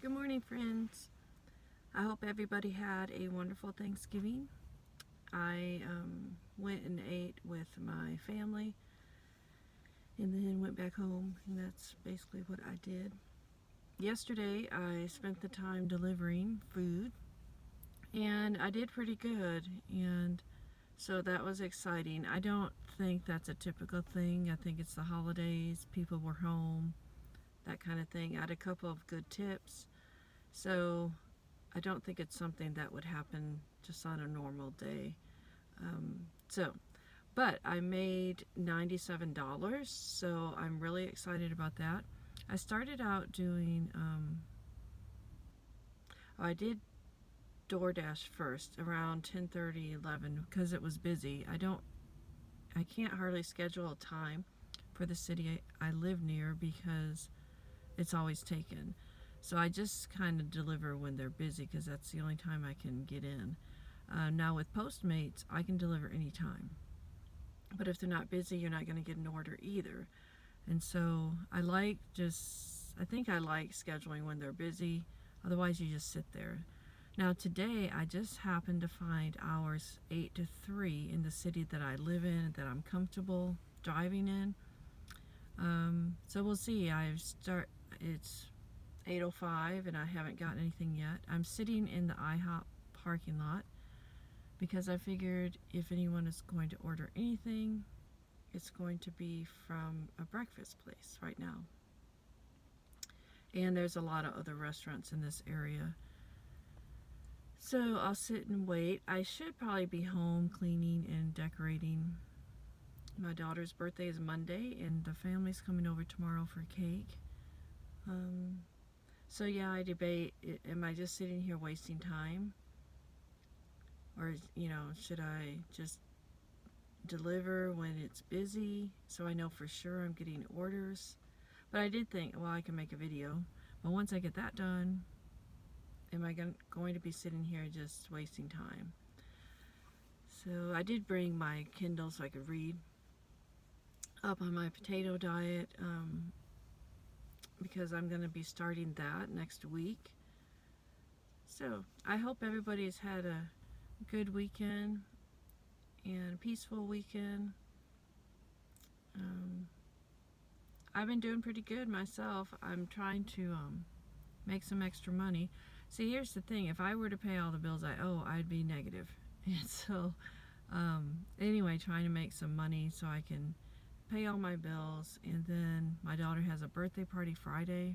Good morning, friends. I hope everybody had a wonderful Thanksgiving. I went and ate with my family and then went back home, and that's basically what I did. Yesterday, I spent the time delivering food, and I did pretty good, and so that was exciting. I don't think that's a typical thing. I think it's the holidays, people were home, that kind of thing. I had a couple of good tips, so I don't think it's something that would happen just on a normal day. So, but I made $97, so I'm really excited about that. I started out doing, I did DoorDash first around 10:30, 11 because it was busy. I can't hardly schedule a time for the city I live near because it's always taken. So I just kind of deliver when they're busy because that's the only time I can get in. Now with Postmates, I can deliver anytime. But if they're not busy, you're not going to get an order either. And so I think I like scheduling when they're busy. Otherwise, you just sit there. Now today, I just happened to find hours 8 to 3 in the city that I live in, that I'm comfortable driving in. So we'll see. It's 8:05 and I haven't gotten anything yet. I'm sitting in the IHOP parking lot because I figured if anyone is going to order anything, it's going to be from a breakfast place right now. And there's a lot of other restaurants in this area. So I'll sit and wait. I should probably be home cleaning and decorating. My daughter's birthday is Monday and the family's coming over tomorrow for cake. So yeah, I debate, am I just sitting here wasting time? Or, should I just deliver when it's busy so I know for sure I'm getting orders? But I did think, well, I can make a video. But once I get that done, am I going to be sitting here just wasting time? So I did bring my Kindle so I could read up on my potato diet because I'm going to be starting that next week. So I hope everybody's had a good weekend and a peaceful weekend. I've been doing pretty good myself. I'm trying to make some extra money. See, here's the thing. If I were to pay all the bills I owe, I'd be negative. And so, anyway, trying to make some money so I can pay all my bills. And then my daughter has a birthday party Friday,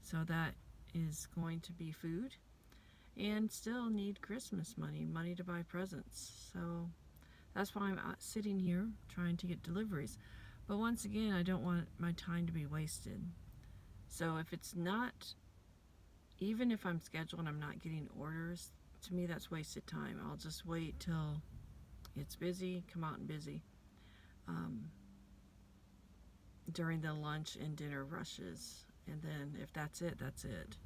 so that is going to be food. And still need Christmas money to buy presents. So that's why I'm sitting here trying to get deliveries. But once again, I don't want my time to be wasted. So if it's not, even if I'm scheduled and I'm not getting orders, to me that's wasted time. I'll just wait till it's busy, come out and busy during the lunch and dinner rushes. And then if that's it, that's it.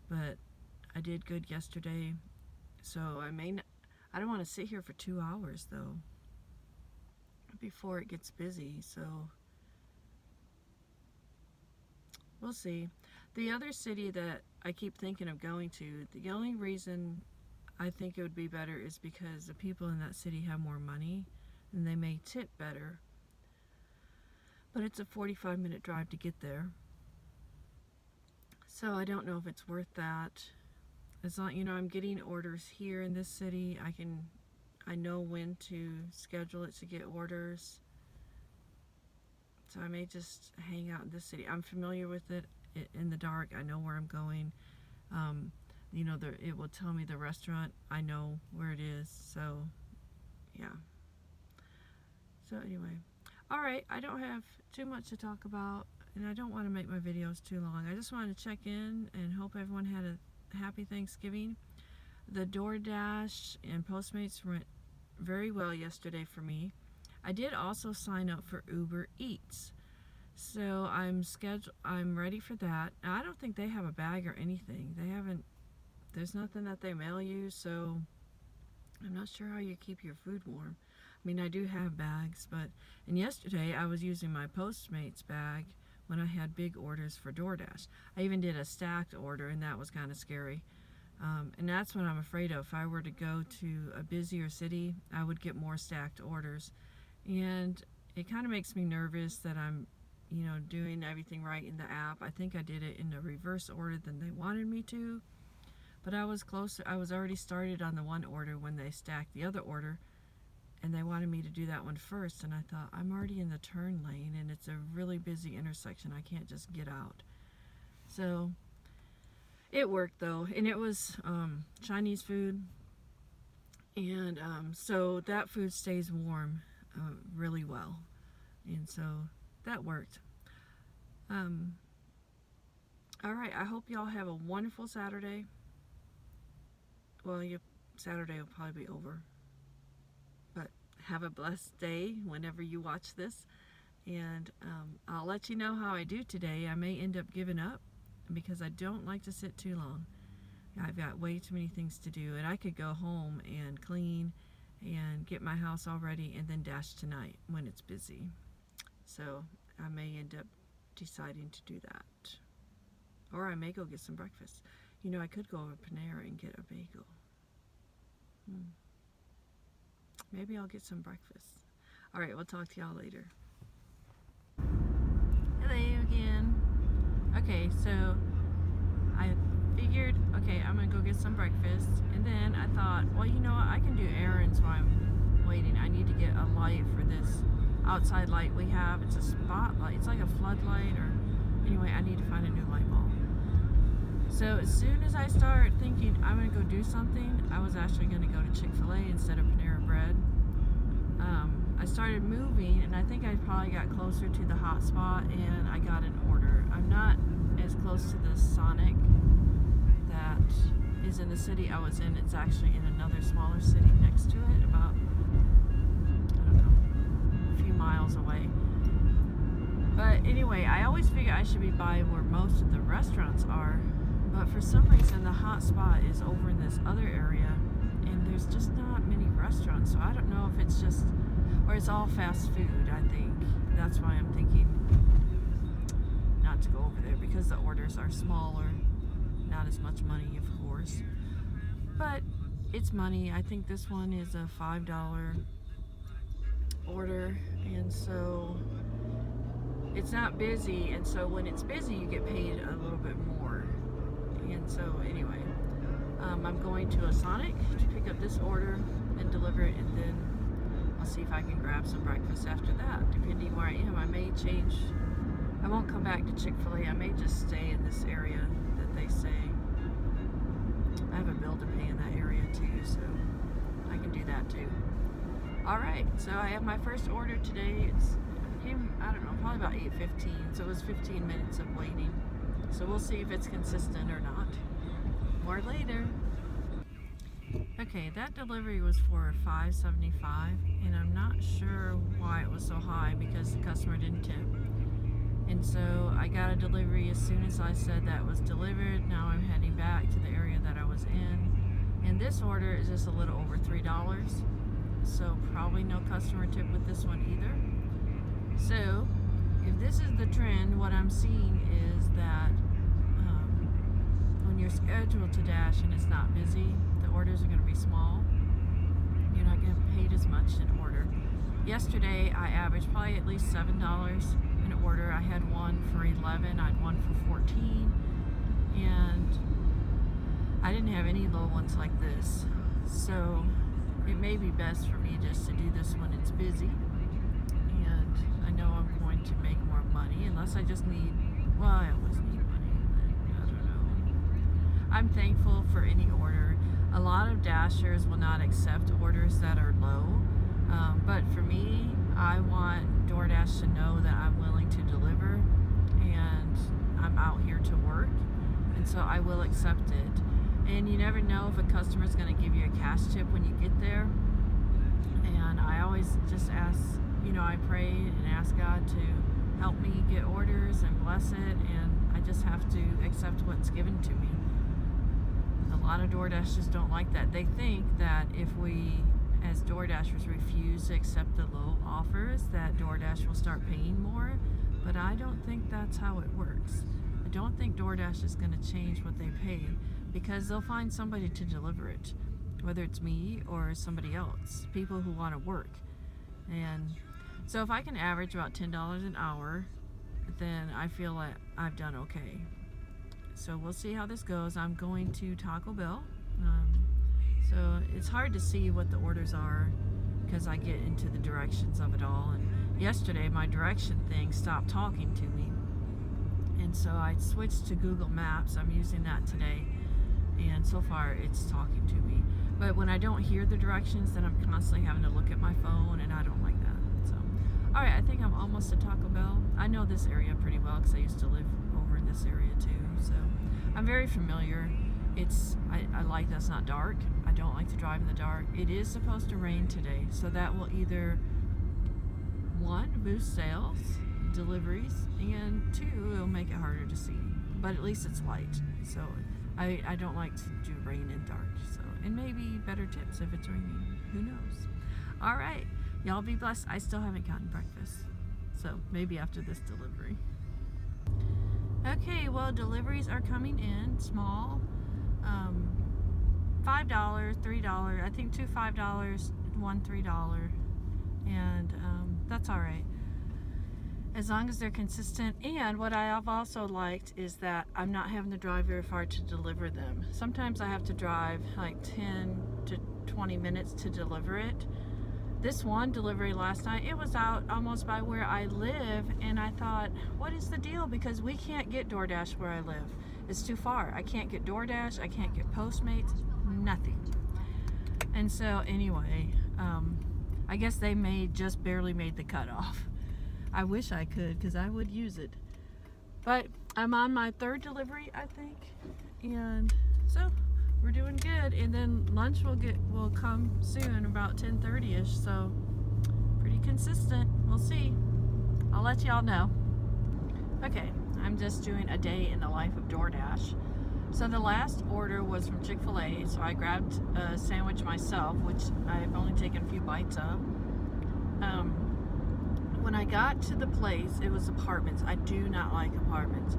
But I did good yesterday, so I don't want to sit here for 2 hours though before it gets busy, so we'll see. The other city that I keep thinking of going to, the only reason I think it would be better is because the people in that city have more money and they may tip better, but it's a 45-minute drive to get there. So I don't know if it's worth that. As long, I'm getting orders here in this city, I know when to schedule it to get orders. So I may just hang out in this city. I'm familiar with it in the dark. I know where I'm going. It will tell me the restaurant. I know where it is. So, yeah. So anyway. Alright, I don't have too much to talk about, and I don't want to make my videos too long. I just wanted to check in and hope everyone had a happy Thanksgiving. The DoorDash and Postmates went very well yesterday for me. I did also sign up for Uber Eats. So I'm ready for that. Now, I don't think they have a bag or anything. There's nothing that they mail you, so I'm not sure how you keep your food warm. I mean, I do have bags, and yesterday I was using my Postmates bag, when I had big orders for DoorDash. I even did a stacked order, and that was kind of scary. And that's what I'm afraid of. If I were to go to a busier city, I would get more stacked orders. And it kind of makes me nervous that I'm, doing everything right in the app. I think I did it in a reverse order than they wanted me to. But I was close. I was already started on the one order when they stacked the other order, and they wanted me to do that one first. And I thought, I'm already in the turn lane, and it's a really busy intersection. I can't just get out. So it worked though, and it was Chinese food, and so that food stays warm really well, and so that worked. All right, I hope y'all have a wonderful Saturday. Well, Saturday will probably be over, but have a blessed day whenever you watch this, and I'll let you know how I do today. I may end up giving up because I don't like to sit too long. I've got way too many things to do, and I could go home and clean and get my house all ready and then dash tonight when it's busy. So I may end up deciding to do that. Or I may go get some breakfast. I could go over to Panera and get a bagel. Maybe I'll get some breakfast. All right, we'll talk to y'all later. Hello again. Okay, so I figured, okay, I'm gonna go get some breakfast, and then I thought, well, you know what, I can do errands while I'm waiting. I need to get a light for this outside light we have. It's a spotlight. It's like a floodlight, or anyway, I need to find a new light bulb. So as soon as I start thinking I'm gonna go do something, I was actually gonna go to Chick-fil-A instead of Panera Bread. I started moving, and I think I probably got closer to the hot spot, and I got an order. I'm not as close to the Sonic that is in the city I was in. It's actually in another smaller city next to it, about, I don't know, a few miles away. But anyway, I always figure I should be by where most of the restaurants are, but for some reason the hot spot is over in this other area, and there's just not many restaurants, so I don't know if it's just, or it's all fast food. I think that's why I'm thinking not to go over there, because the orders are smaller, not as much money, of course, but it's money. I think this one is a $5 order, and so it's not busy, and so when it's busy you get paid a little bit more. And so anyway, I'm going to a Sonic to pick up this order and deliver it, and then I'll see if I can grab some breakfast after that, depending where I am. I may change. I won't come back to Chick-fil-A. I may just stay in this area that they say. I have a bill to pay in that area too, so I can do that too. Alright, so I have my first order today. It came, I don't know, probably about 8:15, so it was 15 minutes of waiting. So we'll see if it's consistent or not. More later. Okay, that delivery was for $5.75, and I'm not sure why it was so high, because the customer didn't tip. And so I got a delivery as soon as I said that was delivered. Now I'm heading back to the area that I was in. And this order is just a little over $3. So probably no customer tip with this one either. So if this is the trend, what I'm seeing is that when you're scheduled to dash and it's not busy, the orders are going to be small. You're not getting paid as much in order. Yesterday I averaged probably at least $7 an order. I had one for $11, I had one for $14, and I didn't have any low ones like this. So it may be best for me just to do this when it's busy, and I know I'm going to make more money, unless I just need, well, I always need money, but I don't know. I'm thankful for any order. A lot of dashers will not accept orders that are low, but for me, I want DoorDash to know that I'm willing to deliver, and I'm out here to work, and so I will accept it. And you never know if a customer is going to give you a cash tip when you get there. And I always just ask, I pray and ask God to help me get orders and bless it, and I just have to accept what's given to me. A lot of DoorDashers don't like that. They think that if we, as DoorDashers, refuse to accept the low offers, that DoorDash will start paying more. but I don't think that's how it works. I don't think DoorDash is going to change what they pay, because they'll find somebody to deliver it, whether it's me or somebody else, people who want to work. And so if I can average about $10 an hour, then I feel like I've done okay. So we'll see how this goes. I'm going to Taco Bell. So it's hard to see what the orders are because I get into the directions of it all. And yesterday my direction thing stopped talking to me. And so I switched to Google Maps. I'm using that today. And so far it's talking to me. But when I don't hear the directions, then I'm constantly having to look at my phone, and I don't like that. So, all right, I think I'm almost at Taco Bell. I know this area pretty well because I used to live over in this area too. So I'm very familiar. I like that it's not dark. I don't like to drive in the dark. It is supposed to rain today, so that will either, one, boost sales, deliveries, and two, it'll make it harder to see. But at least it's light. So I don't like to do rain and dark. So, and maybe better tips if it's raining. Who knows? All right. Y'all be blessed. I still haven't gotten breakfast. So maybe after this delivery. Okay, well, deliveries are coming in small. $5, $3. I think two $5, one $3. And that's all right, as long as they're consistent. And what I have also liked is that I'm not having to drive very far to deliver them. Sometimes I have to drive like 10 to 20 minutes to deliver it. This one delivery last night, it was out almost by where I live, and I thought, what is the deal? Because we can't get DoorDash where I live. It's too far. I can't get DoorDash, I can't get Postmates, nothing. And so anyway, I guess they just barely made the cutoff. I wish I could, because I would use it. But I'm on my third delivery, I think. And so we're doing good. And then lunch will come soon, about 10:30ish. So pretty consistent. We'll see. I'll let y'all know. Okay, I'm just doing a day in the life of DoorDash. So the last order was from Chick-fil-A. So I grabbed a sandwich myself, which I've only taken a few bites of. When I got to the place, it was apartments. I do not like apartments.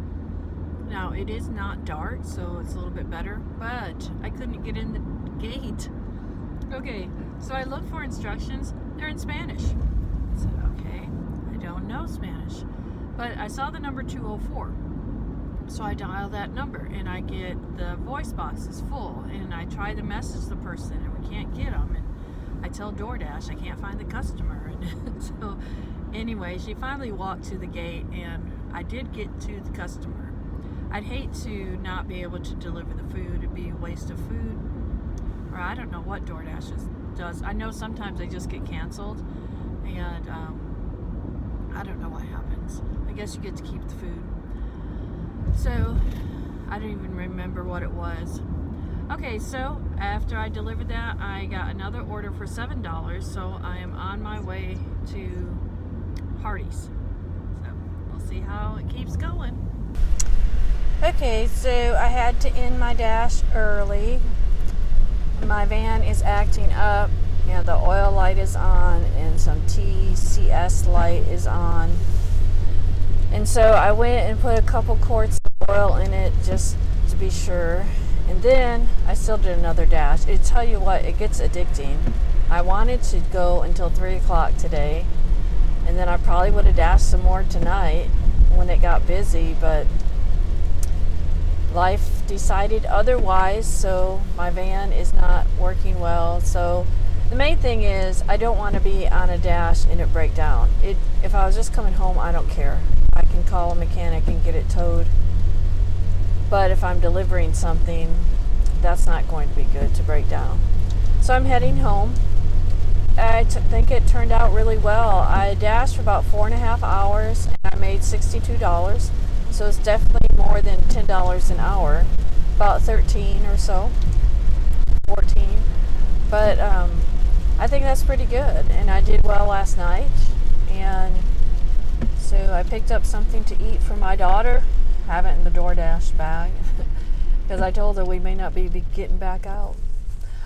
Now, it is not dark, so it's a little bit better, but I couldn't get in the gate. Okay, so I looked for instructions. They're in Spanish. I said, okay, I don't know Spanish. But I saw the number 204. So I dial that number, and I get the voice box is full, and I try to message the person, and we can't get them. And I tell DoorDash I can't find the customer. And so anyway, she finally walked to the gate, and I did get to the customer. I'd hate to not be able to deliver the food. It'd be a waste of food. Or I don't know what DoorDash does. I know sometimes they just get canceled, and I don't know what happens. I guess you get to keep the food. So I don't even remember what it was. Okay, so after I delivered that, I got another order for $7. So I am on my way to Hardee's. So we'll see how it keeps going. Okay, so I had to end my dash early. My van is acting up. The oil light is on, and some TCS light is on. And so I went and put a couple quarts of oil in it just to be sure. And then I still did another dash. I tell you what, it gets addicting. I wanted to go until 3 o'clock today, and then I probably would have dashed some more tonight when it got busy, but life decided otherwise, so my van is not working well. So the main thing is I don't want to be on a dash and it break down. If I was just coming home, I don't care. I can call a mechanic and get it towed. But if I'm delivering something, that's not going to be good to break down. So I'm heading home. I think it turned out really well. I dashed for about 4.5 hours, and I made $62. So it's definitely more than $10 an hour, about 13 or so, 14. But I think that's pretty good, and I did well last night. And so I picked up something to eat for my daughter. Have it in the DoorDash bag because I told her we may not be getting back out.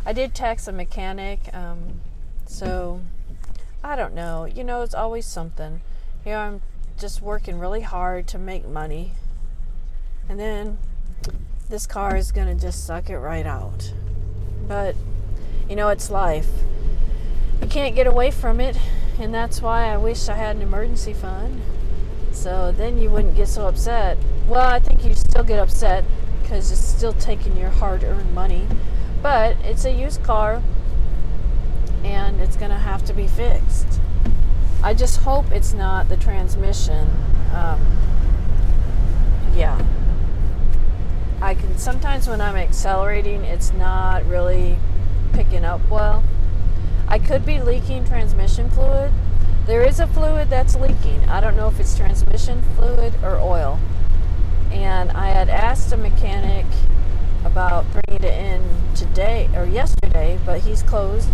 I did text a mechanic, so I don't know. It's always something. Here I'm just working really hard to make money. And then this car is going to just suck it right out. But, it's life. You can't get away from it. And that's why I wish I had an emergency fund. So then you wouldn't get so upset. Well, I think you still get upset because it's still taking your hard-earned money. But it's a used car, and it's going to have to be fixed. I just hope it's not the transmission. Yeah. Sometimes when I'm accelerating, it's not really picking up well. I could be leaking transmission fluid. There is a fluid that's leaking. I don't know if it's transmission fluid or oil. And I had asked a mechanic about bringing it in today or yesterday, but he's closed,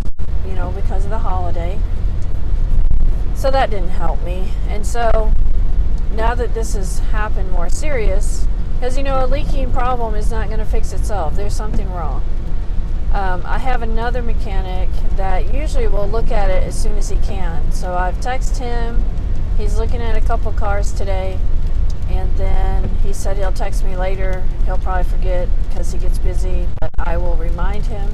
because of the holiday. So that didn't help me. And so now that this has happened more serious, because a leaking problem is not going to fix itself. There's something wrong. I have another mechanic that usually will look at it as soon as he can. So I've texted him. He's looking at a couple cars today. And then he said he'll text me later. He'll probably forget because he gets busy. But I will remind him.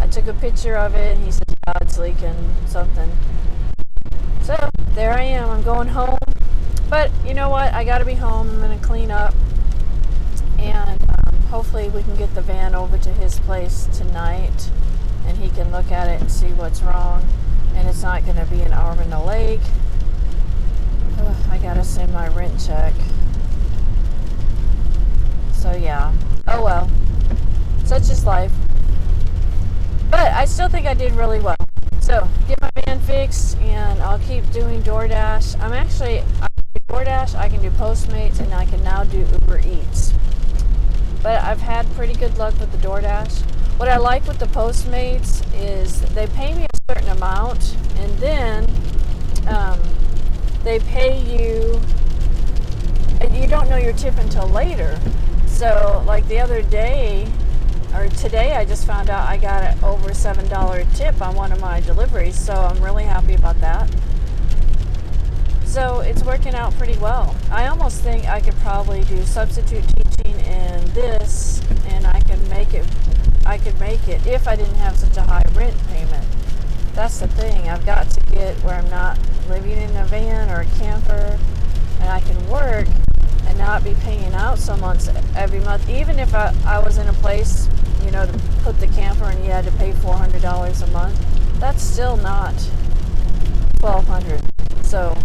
I took a picture of it. And he said, yeah, it's leaking something. So there I am. I'm going home. But you know what? I got to be home. I'm going to clean up. And hopefully we can get the van over to his place tonight, and he can look at it and see what's wrong. And it's not going to be an arm and a leg. I got to send my rent check. So yeah. Oh well. Such is life. But I still think I did really well. So get my van fixed, and I'll keep doing DoorDash. I can do DoorDash, I can do Postmates, and I can now do Uber Eats. But I've had pretty good luck with the DoorDash. What I like with the Postmates is they pay me a certain amount, and then they pay you, and you don't know your tip until later. So like the other day, or today, I just found out I got over a $7 tip on one of my deliveries, so I'm really happy about that. So it's working out pretty well. I almost think I could probably do substitute teaching in this, and I could make it if I didn't have such a high rent payment. That's the thing. I've got to get where I'm not living in a van or a camper, and I can work and not be paying out so much every month. Even if I was in a place, to put the camper and you had to pay $400 a month, that's still not $1,200. So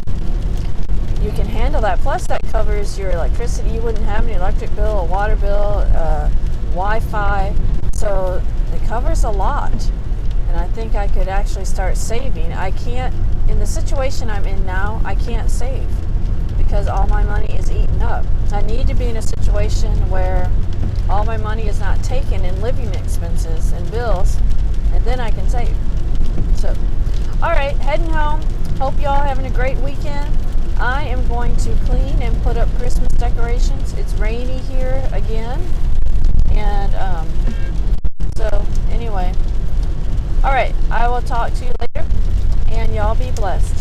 you can handle that. Plus that covers your electricity. You wouldn't have any electric bill, a water bill, Wi-Fi. So it covers a lot. And I think I could actually start saving. I can't, in the situation I'm in now, I can't save because all my money is eaten up. I need to be in a situation where all my money is not taken in living expenses and bills, and then I can save. So, all right, heading home. Hope y'all having a great weekend. I am going to clean and put up Christmas decorations. It's rainy here again. And so anyway. All right, I will talk to you later, and y'all be blessed.